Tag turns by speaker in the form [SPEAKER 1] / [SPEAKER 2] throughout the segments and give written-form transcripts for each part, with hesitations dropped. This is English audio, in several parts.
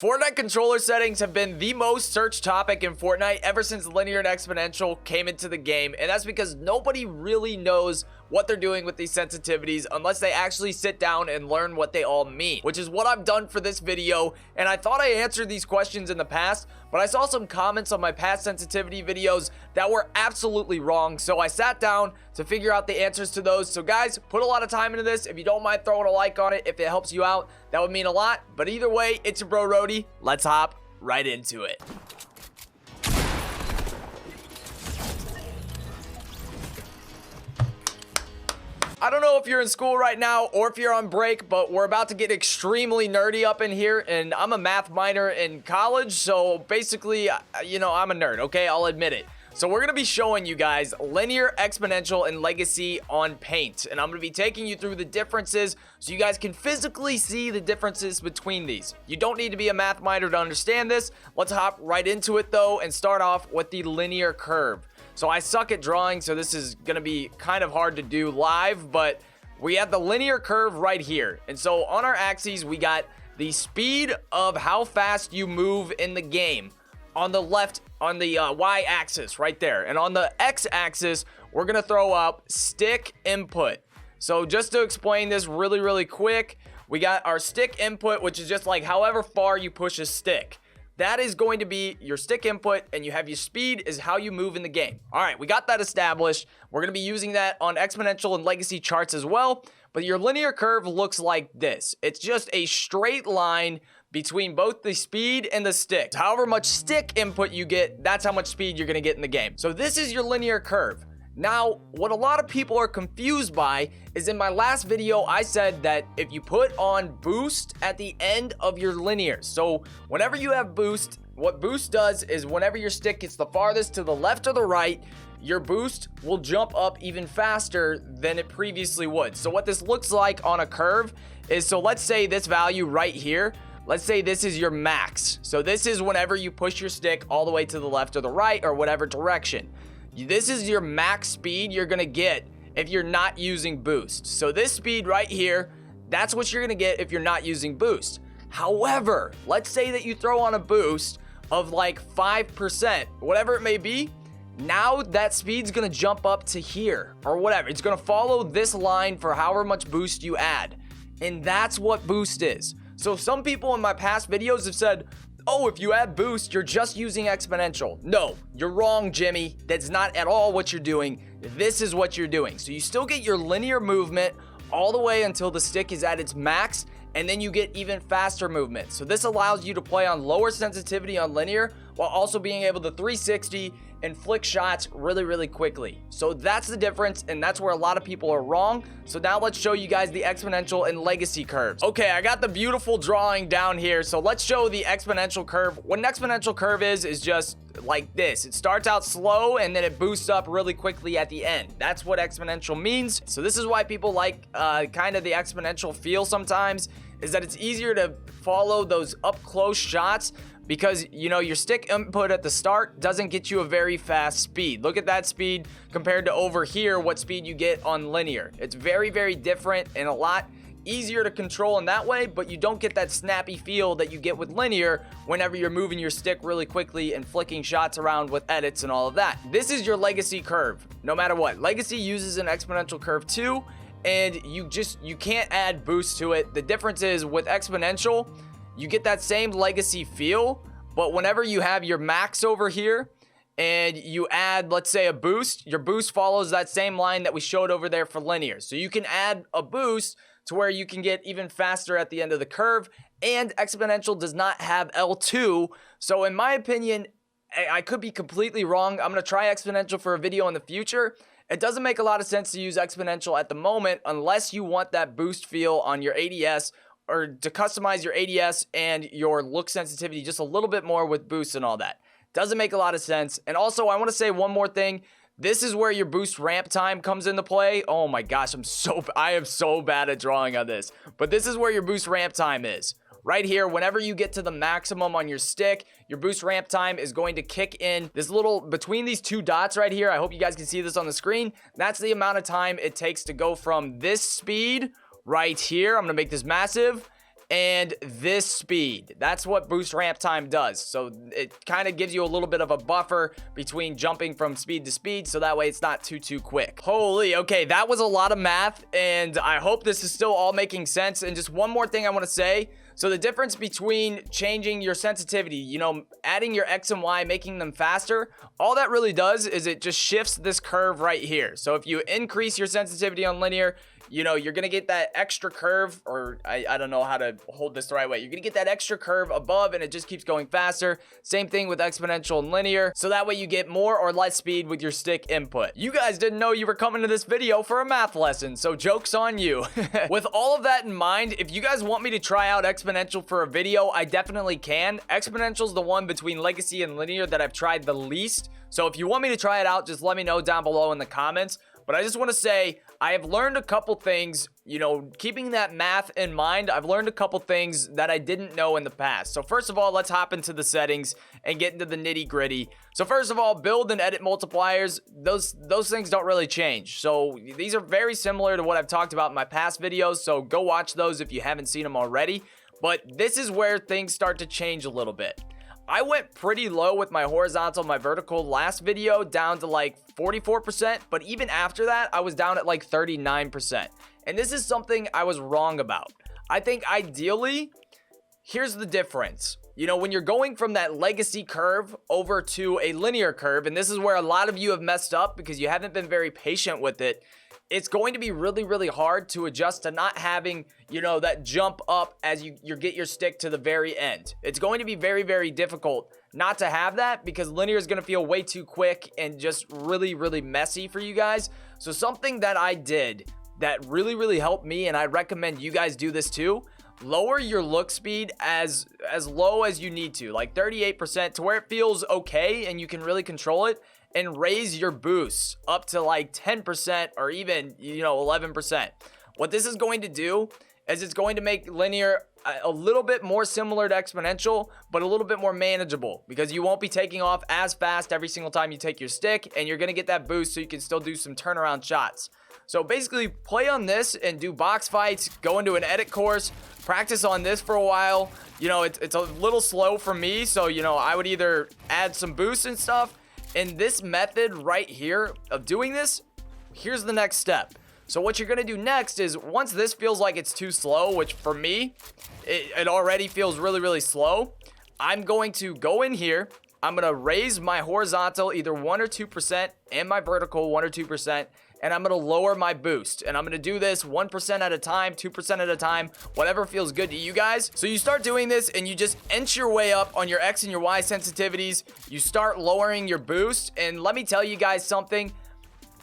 [SPEAKER 1] Fortnite controller settings have been the most searched topic in Fortnite ever since linear and exponential came into the game, and that's because nobody really knows what they're doing with these sensitivities unless they actually sit down and learn what they all mean, which is what I've done for this video. And I thought I answered these questions in the past, but I saw some comments on my past sensitivity videos that were absolutely wrong, so I sat down to figure out the answers to those. So guys, put a lot of time into this. If you don't mind throwing a like on it, if it helps you out, that would mean a lot. But either way, it's your bro Rodey. Let's hop right into it. I don't know if you're in school right now or if you're on break, but we're about to get extremely nerdy up in here, and I'm a math minor in college, so basically, you know, I'm a nerd, okay? I'll admit it. So we're going to be showing you guys linear, exponential, and legacy on Paint, and I'm going to be taking you through the differences so you guys can physically see the differences between these. You don't need to be a math minor to understand this. Let's hop right into it, though, and start off with the linear curve. So I suck at drawing, so this is going to be kind of hard to do live, but we have the linear curve right here. And so on our axes, we got the speed of how fast you move in the game on the left, on the y-axis right there. And on the x-axis, we're going to throw up stick input. So just to explain this really quick, we got our stick input, which is just like however far you push a stick. That is going to be your stick input, and you have your speed is how you move in the game. All right, we got that established. We're going to be using that on exponential and legacy charts as well, but your linear curve looks like this. It's just a straight line between both the speed and the stick. However much stick input you get, that's how much speed you're going to get in the game. So this is your linear curve. Now, what a lot of people are confused by is in my last video, I said that if you put on boost at the end of your linear, so whenever you have boost, what boost does is whenever your stick gets the farthest to the left or the right, your boost will jump up even faster than it previously would. So what this looks like on a curve is, so let's say this value right here, let's say this is your max. So this is whenever you push your stick all the way to the left or the right or whatever direction. This is your max speed you're going to get if you're not using boost. So this speed right here, that's what you're going to get if you're not using boost. However, let's say that you throw on a boost of like 5%, whatever it may be. Now that speed's going to jump up to here or whatever. It's going to follow this line for however much boost you add. And that's what boost is. So some people in my past videos have said, oh, if you add boost, you're just using exponential. No, you're wrong, Jimmy. That's not at all what you're doing. This is what you're doing. So you still get your linear movement all the way until the stick is at its max, and then you get even faster movement. So this allows you to play on lower sensitivity on linear while also being able to 360 and flick shots really quickly. So that's the difference, and that's where a lot of people are wrong. So now let's show you guys the exponential and legacy curves. Okay, I got the beautiful drawing down here, so let's show the exponential curve. What an exponential curve is just like this. It starts out slow and then it boosts up really quickly at the end. That's what exponential means. So this is why people like kind of the exponential feel sometimes, is that it's easier to follow those up close shots because, you know, your stick input at the start doesn't get you a very fast speed. Look at that speed compared to over here, what speed you get on linear. It's very different and a lot easier to control in that way, but you don't get that snappy feel that you get with linear whenever you're moving your stick really quickly and flicking shots around with edits and all of that. This is your legacy curve, no matter what. Legacy uses an exponential curve too, and you can't add boost to it. The difference is with exponential, you get that same legacy feel, but whenever you have your max over here and you add, let's say, a boost, your boost follows that same line that we showed over there for linear. So you can add a boost to where you can get even faster at the end of the curve, and exponential does not have L2. So in my opinion, I could be completely wrong. I'm going to try exponential for a video in the future. It doesn't make a lot of sense to use exponential at the moment unless you want that boost feel on your ADS, or to customize your ADS and your look sensitivity just a little bit more with boost and all that. Doesn't make a lot of sense. And also, I want to say one more thing. This is where your boost ramp time comes into play. Oh my gosh, I am so bad at drawing on this. But this is where your boost ramp time is. Right here, whenever you get to the maximum on your stick, your boost ramp time is going to kick in. This little, between these two dots right here, I hope you guys can see this on the screen. That's the amount of time it takes to go from this speed right here. I'm going to make this massive. and this speed. That's what boost ramp time does. So it kind of gives you a little bit of a buffer between jumping from speed to speed, so that way it's not too quick. Holy, okay, that was a lot of math, and I hope this is still all making sense. And just one more thing I want to say. So the difference between changing your sensitivity, you know, adding your X and Y, making them faster, all that really does is it just shifts this curve right here. So if you increase your sensitivity on linear, you know, you're going to get that extra curve, or I don't know how to hold this the right way. You're going to get that extra curve above, and it just keeps going faster. Same thing with exponential and linear. So that way you get more or less speed with your stick input. You guys didn't know you were coming to this video for a math lesson, so joke's on you. With all of that in mind, if you guys want me to try out exponential for a video, I definitely can. Exponential's the one between legacy and linear that I've tried the least. So if you want me to try it out, just let me know down below in the comments. But I just want to say, I have learned a couple things, you know, keeping that math in mind. I've learned a couple things that I didn't know in the past. So first of all, let's hop into the settings and get into the nitty gritty. So first of all, build and edit multipliers. Those things don't really change. So these are very similar to what I've talked about in my past videos. So go watch those if you haven't seen them already. But this is where things start to change a little bit. I went pretty low with my horizontal, my vertical last video, down to like 44%, but even after that, I was down at like 39%. And this is something I was wrong about. I think ideally, here's the difference. You know, when you're going from that legacy curve over to a linear curve, and this is where a lot of you have messed up because you haven't been very patient with it, it's going to be really hard to adjust to not having, you know, that jump up as you get your stick to the very end. It's going to be very difficult not to have that because linear is going to feel way too quick and just really messy for you guys. So something that I did that really helped me, and I recommend you guys do this too, lower your look speed as low as you need to, like 38%, to where it feels okay and you can really control it, and raise your boosts up to like 10% or even, you know, 11%. What this is going to do is it's going to make linear a little bit more similar to exponential, but a little bit more manageable because you won't be taking off as fast every single time you take your stick, and you're going to get that boost so you can still do some turnaround shots. So basically play on this and do box fights, go into an edit course, practice on this for a while. You know, it's a little slow for me, so, you know, I would either add some boosts and stuff. And this method right here of doing this, here's the next step. So what you're going to do next is, once this feels like it's too slow, which for me, it already feels really slow, I'm going to go in here. I'm going to raise my horizontal either 1 or 2% and my vertical 1 or 2%. And I'm going to lower my boost. And I'm going to do this 1% at a time, 2% at a time, whatever feels good to you guys. So you start doing this and you just inch your way up on your X and your Y sensitivities. You start lowering your boost. And let me tell you guys something.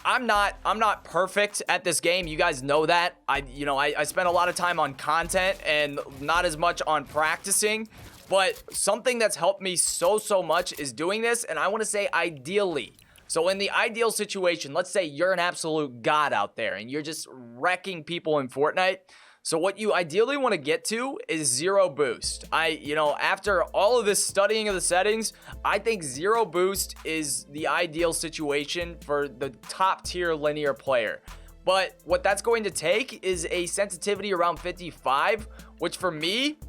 [SPEAKER 1] I'm not perfect at this game. You guys know that. I spend a lot of time on content and not as much on practicing. But something that's helped me so much is doing this. And I want to say ideally. So in the ideal situation, let's say you're an absolute god out there and you're just wrecking people in Fortnite. So what you ideally want to get to is 0 boost. After all of this studying of the settings, I think 0 boost is the ideal situation for the top tier linear player. But what that's going to take is a sensitivity around 55, which for me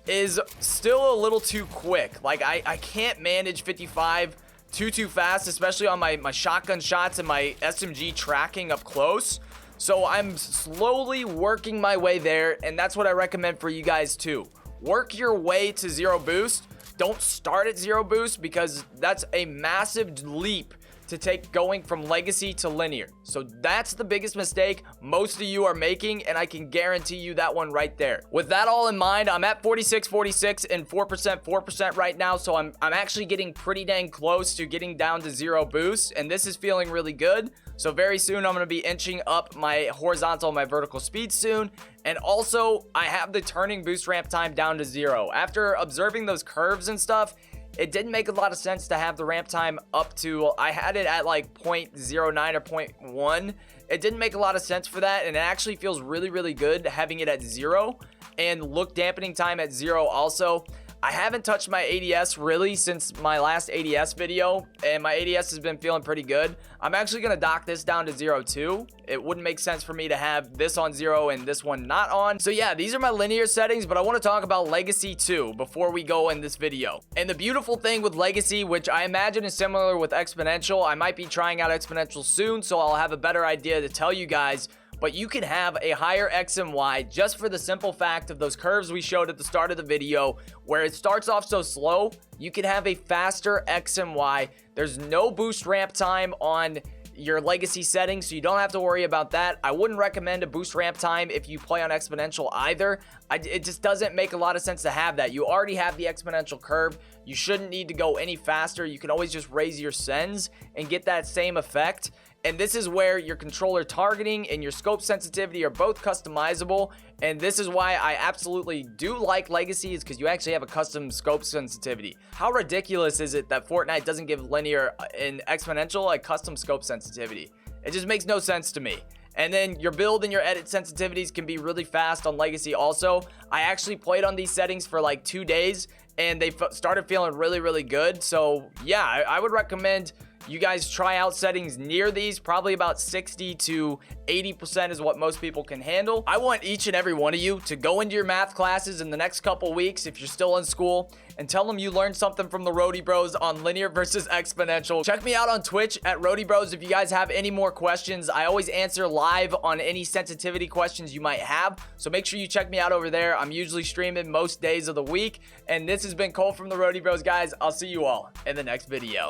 [SPEAKER 1] is still a little too quick. Like I can't manage 55 too fast, especially on my shotgun shots and my SMG tracking up close. So I'm slowly working my way there, and that's what I recommend for you guys too. Work your way to 0 boost. Don't start at 0 boost because that's a massive leap to take going from legacy to linear. So that's the biggest mistake most of you are making, and I can guarantee you that one right there. With that all in mind, I'm at 46 and 4% right now, so I'm actually getting pretty dang close to getting down to 0 boost, and this is feeling really good. So very soon I'm going to be inching up my horizontal and my vertical speed soon. And also I have the turning boost ramp time down to 0. After observing those curves and stuff, it didn't make a lot of sense to have the ramp time up to, I had it at like 0.09 or 0.1. It didn't make a lot of sense for that, and it actually feels really good having it at 0, and look dampening time at 0 also. I haven't touched my ADS really since my last ADS video, and my ADS has been feeling pretty good. I'm actually going to dock this down to 0 too. It wouldn't make sense for me to have this on 0 and this one not on. So yeah, these are my linear settings, but I want to talk about Legacy too before we go in this video. And the beautiful thing with Legacy, which I imagine is similar with Exponential, I might be trying out Exponential soon, so I'll have a better idea to tell you guys. But you can have a higher X and Y just for the simple fact of those curves we showed at the start of the video, where it starts off so slow, you can have a faster X and Y. There's no boost ramp time on your Legacy settings, so you don't have to worry about that. I wouldn't recommend a boost ramp time if you play on Exponential either. It just doesn't make a lot of sense to have that. You already have the Exponential Curve. You shouldn't need to go any faster. You can always just raise your sends and get that same effect. And this is where your controller targeting and your scope sensitivity are both customizable. And this is why I absolutely do like Legacy, is because you actually have a custom scope sensitivity. How ridiculous is it that Fortnite doesn't give linear and Exponential a custom scope sensitivity? It just makes no sense to me. And then your build and your edit sensitivities can be really fast on Legacy also. I actually played on these settings for like 2 days and they started feeling really, really good. So yeah, I would recommend you guys try out settings near these. Probably about 60 to 80% is what most people can handle. I want each and every one of you to go into your math classes in the next couple weeks if you're still in school and tell them you learned something from the Rodey Bros on linear versus exponential. Check me out on Twitch at Rodey Bros if you guys have any more questions. I always answer live on any sensitivity questions you might have, so make sure you check me out over there. I'm usually streaming most days of the week, and this has been Cole from the Rodey Bros, guys. I'll see you all in the next video.